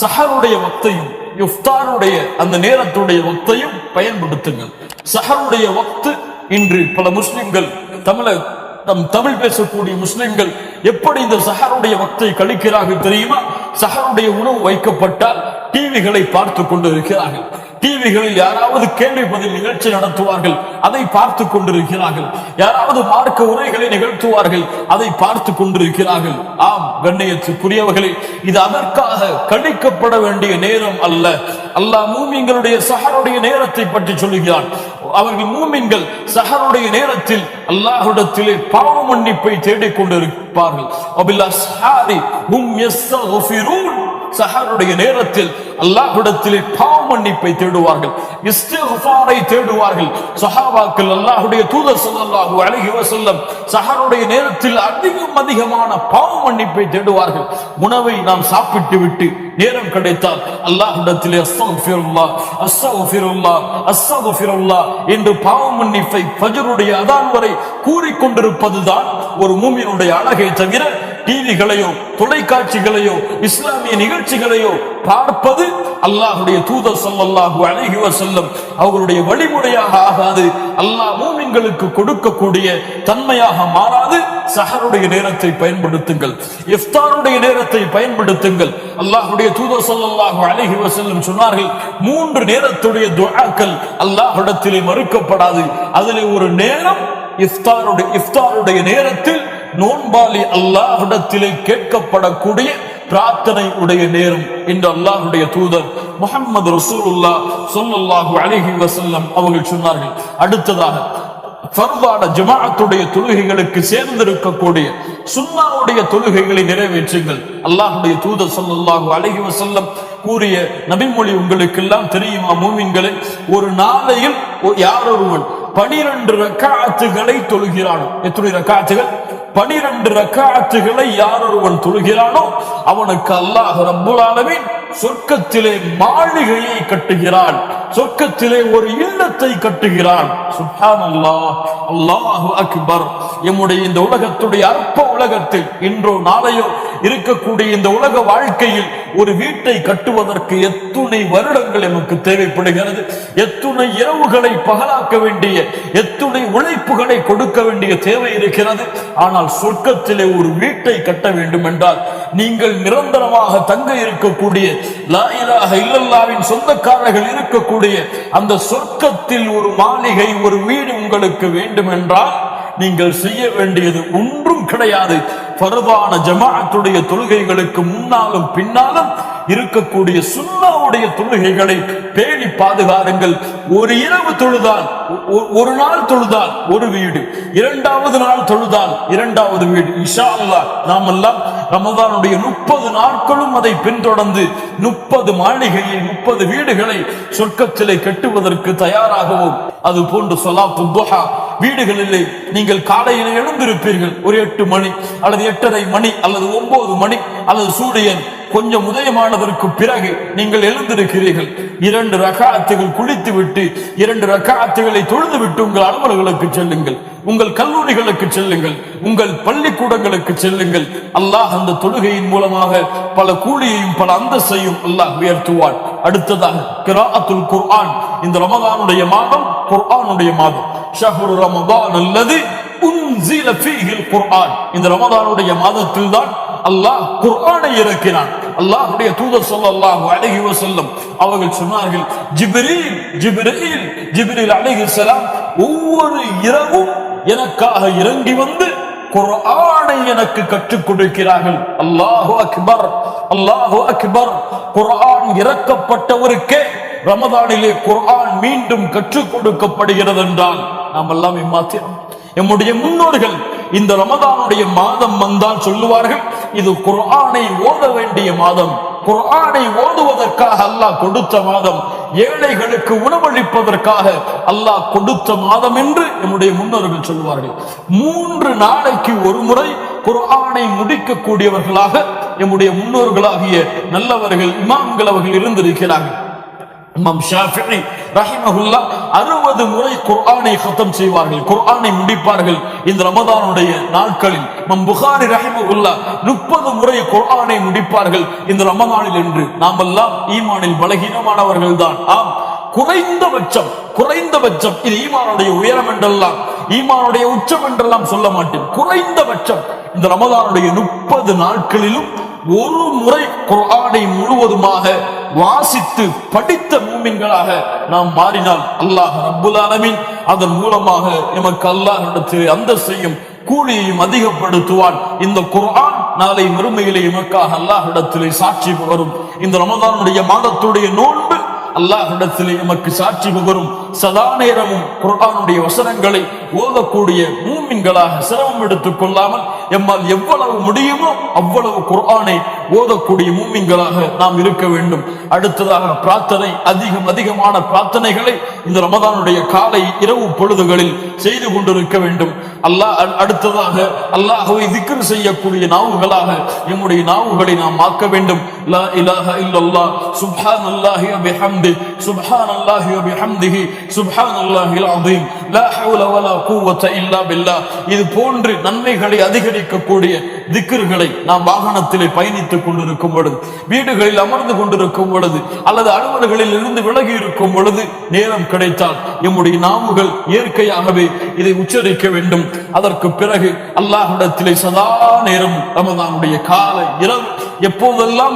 சஹருடைய வக்தையும் இஃப்தாருடைய அந்த நேரத்துடைய வக்தையும் பயன்படுத்துங்கள். சஹருடைய வக்து இன்று பல முஸ்லிம்கள் தமிழ் பேசக்கூடிய முஸ்லிம்கள் எப்படி இந்த சஹருடைய வக்தை கழிக்கிறார்கள் தெரியுமா? சஹருடைய உணவு வைக்கப்பட்டால் டிவிகளை பார்த்து கொண்டு இருக்கிறார்கள். டிவிகளில் யாராவது கேள்வி பதில் நிகழ்ச்சி நடத்துவார்கள், அதை பார்த்து கொண்டிருக்கிறார்கள். யாராவது மார்க்க உரைகளை நிகழ்த்துவார்கள், அதை பார்த்து கொண்டிருக்கிறார்கள். ஆம் கண்ணியத்துக்குரியவர்களே, இது அதற்காக கணிக்கப்பட வேண்டிய நேரம் அல்ல. அல்லாஹ் மூமின்களுடைய சஹருடைய நேரத்தை பற்றி சொல்லுகிறான். அவர்கள் மூமின்கள் சஹருடைய நேரத்தில் அல்லாஹ்விடத்திலே பாவ மன்னிப்பை தேடிக் கொண்டிருப்பார்கள். சஹருடைய நேரத்தில் அல்லாஹ்விடத்திலே பாவ மன்னிப்பை தேடுவார்கள், இஸ்திக்ஃபாரை தேடுவார்கள். சஹாபாக்கள் அல்லாஹ்வுடைய தூதர் ஸல்லல்லாஹு அலைஹி வஸல்லம் சஹருடைய நேரத்தில் அதிகமான பாவ மன்னிப்பை தேடுவார்கள். உணவை நாம் சாப்பிட்டு விட்டு நேரம் கிடைத்தால் அல்லாஹ்விடத்திலே அஸ்தக்ஃபிருல்லாஹ் அஸ்தக்ஃபிருல்லாஹ் அஸ்தக்ஃபிருல்லாஹ் என்று பாவ மன்னிப்பை ஃபஜ்ருடைய அதான் வரை கூறிக்கொண்டிருப்பதுதான் ஒரு மூமினுடைய அழகை தவிர டிவிகளையோ தொலைக்காட்சிகளையோ இஸ்லாமிய நிகழ்ச்சிகளையோ பார்ப்பது அல்லாஹ்வுடைய தூதர் ஸல்லல்லாஹு அலைஹி வஸல்லம் அவர்களுடைய வழிமுறையாக ஆகாது. அல்லாஹ் மூமின்களுக்கு கொடுக்கக்கூடிய தன்மையாக மாறாது. சஹருடைய நேரத்தை பயன்படுத்துங்கள், இஃப்தாருடைய நேரத்தை பயன்படுத்துங்கள். அல்லாஹ்வுடைய தூதர் ஸல்லல்லாஹு அலைஹி வஸல்லம் சொன்னார்கள், 3 நேரத்துடைய துஆக்கள் அல்லாஹ்விடத்திலே மறுக்கப்படாது. அதிலே ஒரு நேரம் இஃப்தாருடைய நேரத்தில் நோன்பாளி அல்லாஹ்விடத்திலே கேட்கப்படக்கூடிய பிரார்த்தனை உடைய நேரம் என்று அல்லாஹ்வுடைய தூதர் முஹம்மது ரசூலுல்லாஹ் ஸல்லல்லாஹு அலைஹி வஸல்லம் அவர்கள் சொன்னார்கள். அடுத்ததாக ஃபர்தான ஜமாஅத்துடைய தொழுகைகளுக்கு சேர்ந்திருக்கக்கூடிய சுன்னாவுடைய தொழுகைகளை நிறைவேற்றுங்கள். அல்லாஹ்வுடைய தூதர் ஸல்லல்லாஹு அலைஹி வஸல்லம் கூறிய நபிமொழி உங்களுக்கு எல்லாம் தெரியுமா மூமின்களே? ஒரு நாளையில் யாரொருவன் 12 ரக்காத்துகளை தொழுகிறானோ, எத்தனை ரக்காத்துகள்? 12 ரக்காத்துகளை யாரொருவன் தொழுகிறானோ அவனுக்கு அல்லாஹ் ரப்புல் ஆலமீன் சொர்க்கத்திலே மாளிகையை கட்டுகிறான், சொர்க்கத்திலே ஒரு இல்லத்தை கட்டுகிறான். சுப்ஹானல்லாஹ், அல்லாஹு அக்பர். எம்முடைய இந்த உலகத்துடைய அற்ப உலகத்தில் இன்றோ நாளையோ இருக்கக்கூடிய இந்த உலக வாழ்க்கையில் ஒரு வீட்டை கட்டுவதற்கு எத்துணை வருடங்கள் நமக்கு தேவைப்படுகிறது, எத்துணை இரவுகளை பகலாக்க வேண்டிய, எத்துணை உழைப்புகளை கொடுக்க வேண்டிய தேவை இருக்கிறது. ஆனால் சொர்க்கத்திலே ஒரு வீட்டை கட்ட வேண்டும் என்றால் நீங்கள் நிரந்தரமாக தங்க இருக்கக்கூடிய லா இலாஹ இல்லல்லாஹ்வின் சொந்தக்காரர்கள் இருக்கக்கூடிய அந்த சொர்க்கத்தில் ஒரு மாளிகை, ஒரு வீடு உங்களுக்கு வேண்டும் என்றால் நீங்கள் செய்ய வேண்டியது ஒன்றும் கிடையாது. ஃபர்தான ஜமாஅத்துடைய தொழுகைகளுக்கு முன்னாலும் பின்னாலும் இருக்கக்கூடிய சுன்னாவுடைய தொழுகைகளை பேணி பாதுகாருங்கள். ஒரு இரவு தொழுதால், ஒரு நாள் தொழுதால் ஒரு வீடு, 2வது நாள் தொழுதால் 2வது வீடு. இன்ஷா அல்லாஹ் நாம் எல்லாம் ரமதானுடைய 30 நாட்களும் அதை பின்தொடர்ந்து 30 மாளிகையை, 30 வீடுகளை சொர்க்கத்திலே கட்டுவதற்கு தயாராகவும், அது போன்று ஸலாத்து துஹா வீடுகளிலே நீங்கள் காலையில் எழுந்திருப்பீர்கள், ஒரு 8 மணி அல்லது 8:30 மணி அல்லது 9 மணி அல்லது சூரியன் கொஞ்சம் உதயமானதற்கு பிறகு நீங்கள் எழுந்திருக்கிறீர்கள். 2 ரக்காத்துகள் குளித்து விட்டு 2 ரக்காத்துகளை தொழுது விட்டு உங்கள் அலுவலர்களுக்கு செல்லுங்கள், உங்கள் கல்லூரிகளுக்கு செல்லுங்கள், உங்கள் பள்ளிக்கூடங்களுக்கு செல்லுங்கள். அல்லாஹ் அந்த தொழுகையின் மூலமாக பல கூலியையும் பல அந்தஸ்தையும் அல்லாஹ் உயர்த்துவான். அடுத்ததாக கிராஅத்துல் குர்ஆன். இந்த ரமதானுடைய மாதம் குர்ஆனுடைய மாதம். ஷஹ்ரு ரமதான் அல்லது உன்ஸில ஃபீஹில் குர்ஆன். இந்த ரமதானுடைய மாதத்தில் தான் அல்லாஹ் குர்ஆனை இறக்கினான். அல்லாஹ்வுடைய தூதர் ஸல்லல்லாஹு அலைஹி வஸல்லம் அவர்கள் சொன்னார்கள், ஜிப்ரீல் அலைஹிஸ்ஸலாம் ஒவ்வொரு இரவும் எனக்காக இறங்கி வந்து குர்ஆனை எனக்கு கற்றுக் கொடுக்கிறார்கள். அல்லாஹு அக்பர், அல்லாஹு அக்பர். குர்ஆன் இறக்கப்பட்டவருக்கே ரமதானிலே குர்ஆன் மீண்டும் கற்றுக் கொடுக்கப்படுகிறது என்றால் நாம் எல்லாம் இம்மாத்திரம். நம்முடைய முன்னோர்கள் இந்த ரமதானுடைய மாதம் வந்தால் சொல்லுவார்கள், இது குர்ஆனை ஓத வேண்டிய மாதம், குர்ஆனை ஓதுவதற்காக அல்லாஹ் கொடுத்த மாதம், ஏழைகளுக்கு உணவளிப்பதற்காக அல்லாஹ் கொடுத்த மாதம் என்று நம்முடைய முன்னோர்கள் சொல்வார்கள். 3 நாளைக்கு ஒரு முறை குர்ஆனை முடிக்கக்கூடியவர்களாக நம்முடைய முன்னோர்களாகிய நல்லவர்கள் இமாம்கள் அவர்கள் இருந்திருக்கிறார்கள். இமாம் ஷாஃபிஈ ரஹிமஹுல்லாஹ் 60 முறை குர்ஆனை ختم செய்வார்கள், குர்ஆனை முடிப்பார்கள் இந்த ரமதானுடைய நாட்களில். இமாம் புகாரி ரஹிமஹுல்லாஹ் 30 முறை குர்ஆனை முடிப்பார்கள் இந்த ரமதானில் என்று. நாமெல்லாம் ஈமானில் பலகீனமானவர்கள் தான். ஆம், குறைந்தபட்சம் இது ஈமானுடைய உயரம் என்றெல்லாம், ஈமானுடைய உச்சம் என்றெல்லாம் சொல்ல மாட்டேன். குறைந்தபட்சம் இந்த ரமதானுடைய 30 நாட்களிலும் ஒரு முறை குர்ஆனை முழுவதுமாக வாசித்து படித்த மூமின்களாக நாம் மாறினால் அல்லாஹ் ரப்புல் ஆலமீன் அதன் மூலமாக எமக்கு அல்லாஹ்விடத்தில் அந்தஸ்தையும் கூலியையும் அதிகப்படுத்துவான். இந்த குர்ஆன் நாளை மறுமையிலே எமக்காக அல்லாஹ்விடத்திலே சாட்சி பகரும். இந்த ரமதானுடைய மாதத்துடைய நோன்பு அல்லாஹ்விடத்திலே எமக்கு சாட்சி பகரும். சதா நேரமும் குர்ஆனுடைய வசனங்களை ஓதக்கூடிய மூமின்களாக சிரமம் எடுத்துக் கொள்ளாமல் எம்மால் எவ்வளவு முடியுமோ அவ்வளவு குர்ஆனை ஓதக்கூடிய மூமின்களாக நாம் இருக்க வேண்டும். அடுத்ததாக பிரார்த்தனை, அதிகமான பிரார்த்தனைகளை இந்த ரமதானுடைய காலை இரவு பொழுதுகளில் செய்து கொண்டிருக்க வேண்டும். அடுத்ததாக அல்லாஹ்வை திக்ர் செய்யக்கூடிய நாவுகளாக எம்முடைய நாவுகளை நாம் ஆக்க வேண்டும். லா இலாஹ இல்லல்லாஹ் சுப்ஹானல்லாஹி வ பிஹம்திஹி சுப்ஹானல்லாஹி வ பிஹம்திஹி சுப்ஹானல்லாஹில் அஸீம் லா ஹவ்ல வலா குவத இல்லா பில்லாஹ். இது போன்று நன்மைகளை அதிகரிக்கக்கூடிய திக்ர்களை நாம் வாகனத்திலே பயணித்துக் கொண்டிருக்கும் பொழுது, வீடுகளில் அமர்ந்து கொண்டிருக்கும் பொழுது, அல்லது அலுவலர்களில் இருந்து விலகி இருக்கும் பொழுது நேரம் கிடைத்தால் எம்முடைய நாவுகள் இயற்கையாகவே இதை உச்சரிக்க வேண்டும். அதற்கு பிறகு அல்லாஹ்விடத்திலே சதா நேரம் ரமதானுடைய காலை இரவு எப்போதெல்லாம்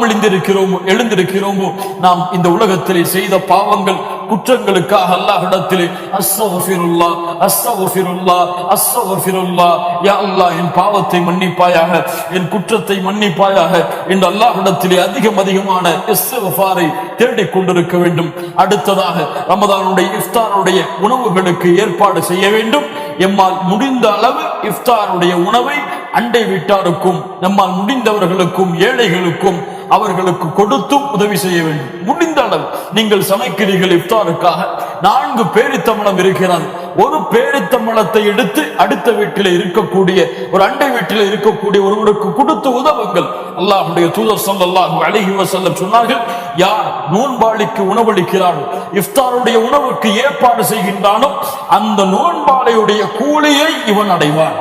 எழுந்திருக்கிறோமோ நாம் இந்த உலகத்திலே செய்த பாவங்கள் குற்றங்களுக்காக அல்லாஹ்விடத்திலே அஸ்தக்ஃபிருல்லாஹ் அஸ்தக்ஃபிருல்லாஹ் அஸ்தக்ஃபிருல்லாஹ், யா அல்லாஹ் என் பாவத்தை மன்னிப்பாயாக, என் குற்றத்தை மன்னிப்பாயாக என்று அல்லாஹ்விடத்திலே அதிகமான இஸ்திக்ஃபாரை தேடிக் கொண்டிருக்க வேண்டும். அடுத்ததாக ரமதானுடைய இஃப்தாருடைய உணவுகளுக்கு ஏற்பாடு செய்ய வேண்டும். எம்மால் முடிந்த அளவு இஃப்தாருடைய உணவை அண்டை வீட்டாருக்கும் நம்மால் முடிந்தவர்களுக்கும் ஏழைகளுக்கும் அவர்களுக்கு கொடுத்தும் உதவி செய்ய வேண்டும். முடிந்த அளவு நீங்கள் சமைக்கிறீர்கள் இஃப்தாருக்காக, 4 பேரித்தம்பழம் இருக்கிறது, ஒரு பேரித்தம்பழத்தை எடுத்து அடுத்த வீட்டில் இருக்கக்கூடிய ஒரு அண்டை வீட்டில் இருக்கக்கூடிய ஒருவருக்கு கொடுத்து உதவுங்கள். அல்லாஹ்வுடைய தூதர் ஸல்லல்லாஹு அலைஹி வஸல்லம் சொன்னார்கள், யார் நோன்பாளிக்கு உணவளிக்கிறானோ, இஃப்தாருடைய உணவுக்கு ஏற்பாடு செய்கின்றானோ அந்த நோன்பாளியுடைய கூலியை இவன் அடைவான்.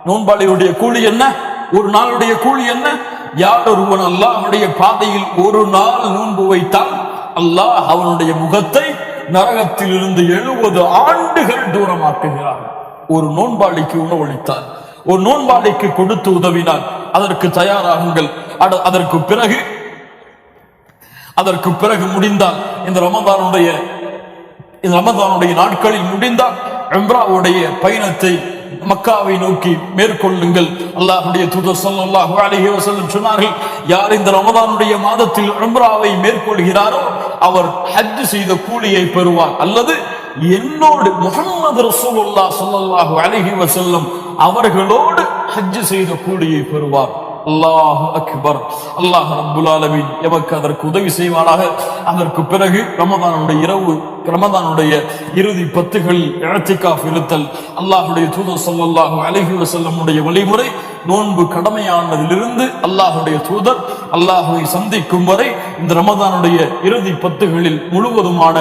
நோன்பாளியுடைய கூலி என்ன? ஒரு நாளுடைய கூலி என்ன? யார் ஒருவன் அல்லாஹ்வுடைய பாதையில் ஒரு நாள் நோன்பு வைத்தால் அல்லாஹ் அவனுடைய முகத்தை நரகத்தில் இருந்து 70 ஆண்டுகள் தூரமாக்குகிறார். ஒரு நோன்பாளிக்கு உணவளித்தார், ஒரு நோன்பாளிக்கு கொடுத்து உதவினார், அதற்கு தயாராகுங்கள். அதற்கு பிறகு முடிந்தால் இந்த ரமதானுடைய நாட்களில் முடிந்தால் உம்ராவுடைய பயணத்தை மக்காவை நோக்கி மேற்கொள்ளுங்கள். அல்லாஹ்வுடைய தூதர் ஸல்லல்லாஹு அலைஹி வஸல்லம் சொன்னார்கள், யார் இந்த ரமதானுடைய மாதத்தில் உம்ராவை மேற்கொள்கிறாரோ அவர் ஹஜ் செய்த கூலியை பெறுவார், அல்லது என்னோடு முஹம்மது ரசூலுல்லாஹ் ஸல்லல்லாஹு அலைஹி வஸல்லம் அவர்களோடு ஹஜ் செய்த கூலியை பெறுவார். அல்லாஹு அக்பர். அல்லாஹ் ரப்புல் ஆலமீன் எமக்கு அதற்கு உதவி செய்வானாக. அதற்கு பிறகு ரமதானுடைய இறுதி 10களில் இஅ்திகாஃப் இருத்தல். அல்லாஹ்வுடைய தூதர் ஸல்லல்லாஹு அலைஹி வஸல்லம் உடைய வழிமுறை, நோன்பு கடமையானதிலிருந்து அல்லாஹ்வுடைய தூதர் அல்லாஹ்வை சந்திக்கும் வரை இந்த ரமதானுடைய இறுதி 10களில் முழுவதுமான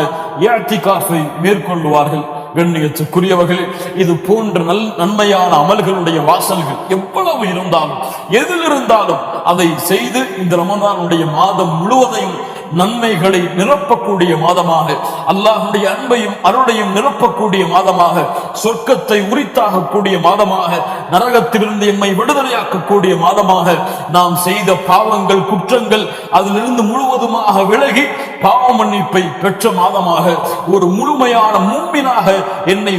இஅ்திகாஃபை மேற்கொள்வார்கள். கண்ணியத்துக்குரியவர்களே, இது போன்ற நன்மையான அமல்களுடைய வாசல்கள் எவ்வளவு இருந்தாலும் எதில் இருந்தாலும் அதை செய்து இந்த ரமதானுடைய மாதம் முழுவதையும் நன்மைகளை நிரப்பக்கூடிய மாதமாக, அல்லாஹ்வுடைய அன்பையும் அருளையும் நிரப்பக்கூடிய மாதமாக, சொர்க்கத்தை உரித்தாகக்கூடிய மாதமாக, நரகத்திலிருந்து எம்மை விடுதலையாக்கக்கூடிய மாதமாக, நாம் செய்த பாவங்கள் குற்றங்கள் அதிலிருந்து முழுவதுமாக விலகி பாவ மன்னிப்பை பெற்ற மாதமாக, ஒரு முழுமையான மூமினாக எம்மை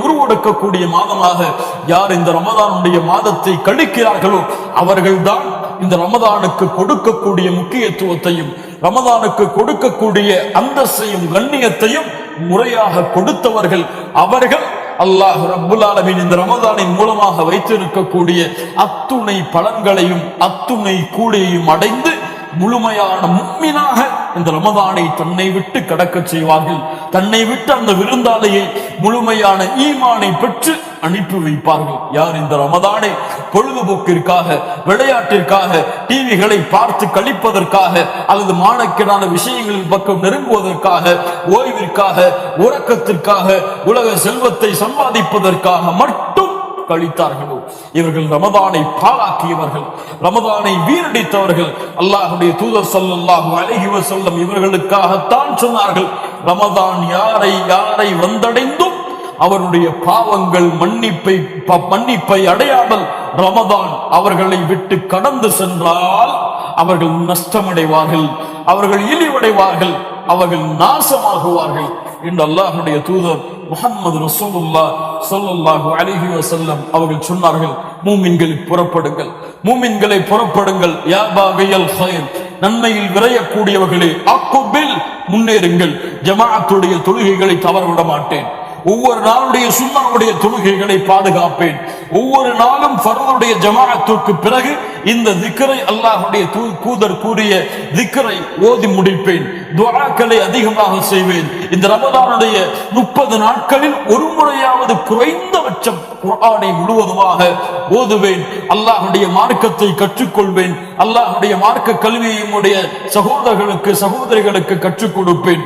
உருவெடுக்கக்கூடிய மாதமாக யார் இந்த ரமதானுடைய மாதத்தை கழிக்கிறார்களோ அவர்கள்தான் இந்த ரமதானுக்கு கொடுக்கக்கூடிய முக்கியத்துவத்தையும் ரமதானுக்கு கொடுக்கக்கூடிய அந்தஸ்தையும் கண்ணியத்தையும் முறையாக கொடுத்தவர்கள். அவர்கள் அல்லாஹ் ரப்புல் ஆலமீன் இந்த ரமதானின் மூலமாக வைத்திருக்கக்கூடிய அத்துணை பலன்களையும் அத்துணை கூலியையும் அடைந்து முழுமையான முஃமினாக இந்த ரமதானை தன்னை விட்டு கடக்க செய்வார்கள். தன்னை விட்டு அந்த விருந்தாளையை முழுமையான ஈமானை பெற்று அனுப்பி வைப்பார்கள். யார் இந்த ரமதானை பொழுதுபோக்கிற்காக, விளையாட்டிற்காக, டிவிகளை பார்த்து கழிப்பதற்காக அல்லது மானக்கேடான விஷயங்களின் பக்கம் நெருங்குவதற்காக, ஓய்விற்காக, உறக்கத்திற்காக, உலக செல்வத்தை சம்பாதிப்பதற்காக மட்டும் கழித்தார்களோ இவர்கள் ரமதானை பாழாக்கியவர்கள், ரமதானை வீணடித்தவர்கள். அல்லாஹ்வுடைய தூதர் ஸல்லல்லாஹு அலைஹி வஸல்லம் இவர்களுக்காகத்தான் சொன்னார்கள், ரமதான் யாரை வந்தடைந்தும் அவருடைய பாவங்கள் மன்னிப்பை அடையாமல் ரமதான் அவர்களை விட்டு கடந்து சென்றால் அவர்கள் நஷ்டமடைவார்கள், அவர்கள் இழிவடைவார்கள், அவர்கள் நாசமாகுவார்கள் என்று அல்லாஹ்வுடைய தூதர் முஹம்மது ரசூலுல்லாஹ் ஸல்லல்லாஹு அலைஹி வஸல்லம் அவர்கள் சொன்னார்கள். மூமின்களை புறப்படுங்கள், யா பாகியல் கைர், நன்மையில் விரையக்கூடியவர்களே, அக்குபில், முன்னேறுங்கள், ஜமாஅத்துடைய தொழுகைகளை தவறவிட மாட்டேன், ஒவ்வொரு நாளுடைய சுன்னாவுடைய தொழுகைகளை பாதுகாப்பேன், ஒவ்வொரு நாளும் ஃபர்துடைய ஜமாஅத்துக்கு பிறகு இந்த திக்ரை, அல்லாஹ்வுடைய தூதர் கூறிய திக்ரை ஓதி முடிப்பேன், துஆக்களை அதிகமாக செய்வேன். இந்த ரமதானுடைய 30 நாட்களில் ஒரு முறையாவது குறைந்தபட்சம் குர்ஆனை முழுவதுமாக ஓதுவேன், அல்லாஹ்வுடைய மார்க்கத்தை கற்றுக்கொள்வேன், அல்லாஹ்வுடைய மார்க்க கல்வியை என்னுடைய சகோதரிகளுக்கு கற்றுக் கொடுப்பேன்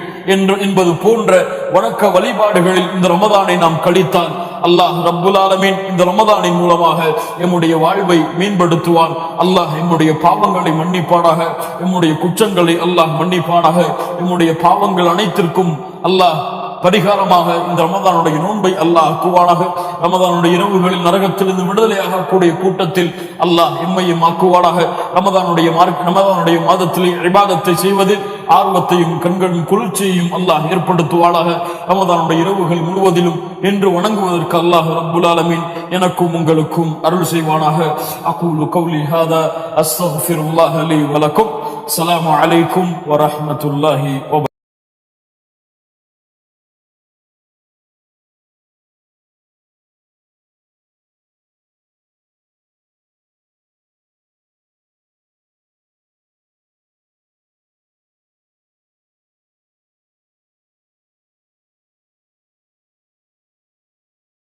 என்பது போன்ற வணக்க வழிபாடுகளில் இந்த ரமதானை நாம் கழித்தால் அல்லாஹ் ரப்புல் ஆலமீன் இந்த ரமதானின் மூலமாக எம்முடைய வாழ்வை மேம்படுத்துவான். அல்லாஹ் எம்முடைய பாவங்களை மன்னிப்பானாக, எம்முடைய குற்றங்களை அல்லாஹ் மன்னிப்பானாக, எம்முடைய பாவங்கள் அனைத்திற்கும் அல்லாஹ் பரிகாரமாக இந்த ரமதானுடைய நோன்பை அல்லாஹ் ஆக்குவானாக. ரமதானுடைய இரவுகளில் நரகத்திலிருந்து விடுதலையாக கூடிய கூட்டத்தில் அல்லாஹ் எம்மையும் ஆக்குவானாக. ரமதானுடைய மாதத்தில் இபாதத்தை செய்வதில் ஆர்வத்தையும் கண்களின் குளிர்ச்சியையும் அல்லாஹ் ஏற்படுத்துவானாக. ரமதானுடைய இரவுகள் முழுவதிலும் என்று வணங்குவதற்கு அல்லாஹ் ரப்புல் ஆலமீன் எனக்கும் உங்களுக்கும் அருள் செய்வானாக. அகூலு கௌலி ஹாதா அஸ்தக்ஃபிருல்லாஹ லி வ லக்கும். அஸ்ஸலாமு அலைக்கும் வ ரஹ்மத்துல்லாஹி வ